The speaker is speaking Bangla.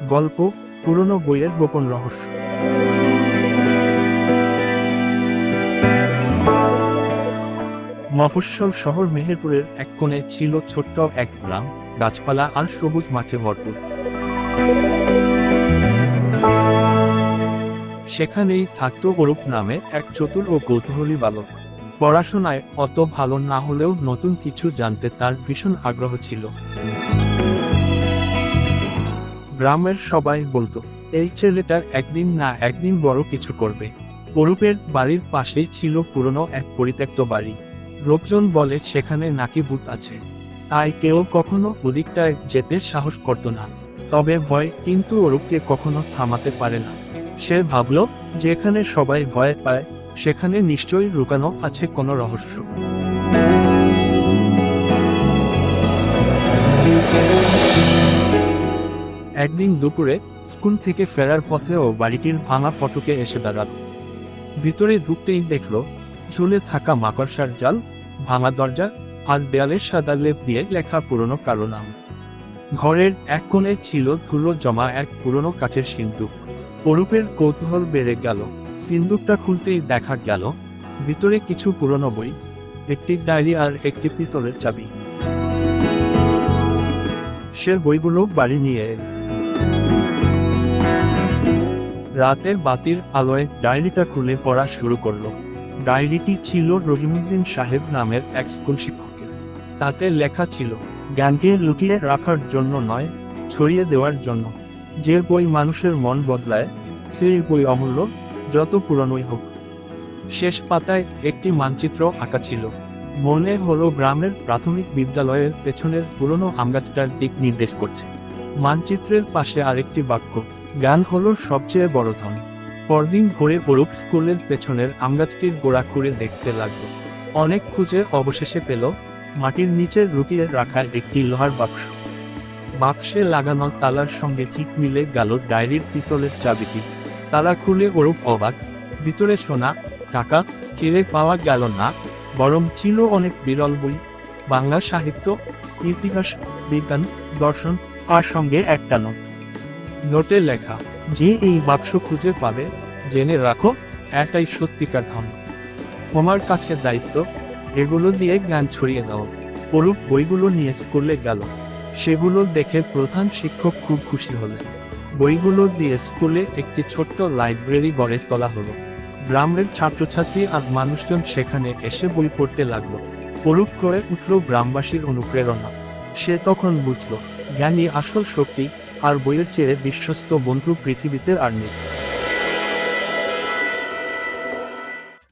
গল্প, পুরনো বইয়ের গোপন রহস্য। মফস্বল শহর মেহেরপুরের এক কোণে ছিল ছোট্ট এক গ্রাম, গাছপালা আর সবুজ মাঠে ভরপুর। সেখানেই থাকতো অরূপ নামে এক চতুর ও কৌতূহলী বালক। পড়াশোনায় অত ভালো না হলেও নতুন কিছু জানতে তার ভীষণ আগ্রহ ছিল। গ্রামের সবাই বলতো, এই ছেলেটা একদিন না একদিন বড় কিছু করবে। অরূপের বাড়ির পাশেই ছিল পুরনো এক পরিত্যক্ত বাড়ি। লোকজন বলে সেখানে নাকি ভূত আছে, তাই কেউ কখনো ওদিকটায় যেতে সাহস করত না। তবে ভয় কিন্তু অরূপকে কখনো থামাতে পারে না। সে ভাবল, যেখানে সবাই ভয় পায় সেখানে নিশ্চয়ই লুকানো আছে কোনো রহস্য। একদিন দুপুরে স্কুল থেকে ফেরার পথেও বাড়িটির ভাঙা ফটকে এসে দাঁড়াল। ভিতরে ঢুকতেই দেখল ঝুলে থাকা মাকড়সার জাল, ভাঙা দরজা আর দেয়ালে সাদা লেপ দিয়ে লেখা পুরনো কালো নাম। ঘরের এক কোণে ছিল ধুলো জমা এক পুরনো কাঠের সিন্দুক। অরূপের কৌতূহল বেড়ে গেল। সিন্দুকটা খুলতেই দেখা গেল ভিতরে কিছু পুরনো বই, একটি ডায়েরি আর একটি পিতলের চাবি। সে বইগুলো বাড়ি নিয়ে এল। রাতে বাতির আলোয় ডায়েরিটা খুলে পড়া শুরু করলো। ডায়েরিটি ছিল রহিমউদ্দিন সাহেব নামের এক স্কুল শিক্ষকের। তাতে লেখা ছিল, জ্ঞানকে লুকিয়ে রাখার জন্য নয়, ছড়িয়ে দেওয়ার জন্য। যে বই মানুষের মন বদলায় সেই বই অমূল্য, যত পুরনোই হোক। শেষ পাতায় একটি মানচিত্র আঁকা ছিল। মনে হলো গ্রামের প্রাথমিক বিদ্যালয়ের পেছনের পুরনো আমগাছটার দিক নির্দেশ করছে। মানচিত্রের পাশে আরেকটি বাক্য, জ্ঞান হলো সবচেয়ে বড় ধন। পরদিন ভোরে অরূপ স্কুলের পেছনের আমগাছটির গোড়া খুঁড়ে দেখতে লাগলো। অনেক খুঁজে অবশেষে পেল মাটির নিচে লুকিয়ে রাখা একটি লোহার বাক্স। বাক্সে লাগানো তালার সঙ্গে ঠিক মিলে গেল ডায়েরির পিতলের চাবিটি। তালা খুলে অরূপ অবাক। ভিতরে সোনা, টাকা কেড়ে পাওয়া গেল না, বরং ছিল অনেক বিরল বই, বাংলা সাহিত্য, ইতিহাস, বিজ্ঞান, দর্শন, আর সঙ্গে একটা নোট। নোটে লেখা, যে এই বাক্স খুঁজে পাবে জেনে রাখো, এটাই সত্যিকার ধন। তোমার কাছে দায়িত্ব, এগুলো দিয়ে জ্ঞান ছড়িয়ে দাও। অরূপ বইগুলো নিয়ে স্কুলে গেল। সেগুলো দেখে প্রধান শিক্ষক খুব খুশি হলেন। বইগুলো দিয়ে স্কুলে একটি ছোট্ট লাইব্রেরি গড়ে তোলা হলো। গ্রামের ছাত্রছাত্রী আর মানুষজন সেখানে এসে বই পড়তে লাগলো। অরূপ করে উঠল গ্রামবাসীর অনুপ্রেরণা। সে তখন বুঝল, জ্ঞানই আসল শক্তি, আর বইয়ের চেয়ে বিশ্বস্ত বন্ধু পৃথিবীতে আর নেই।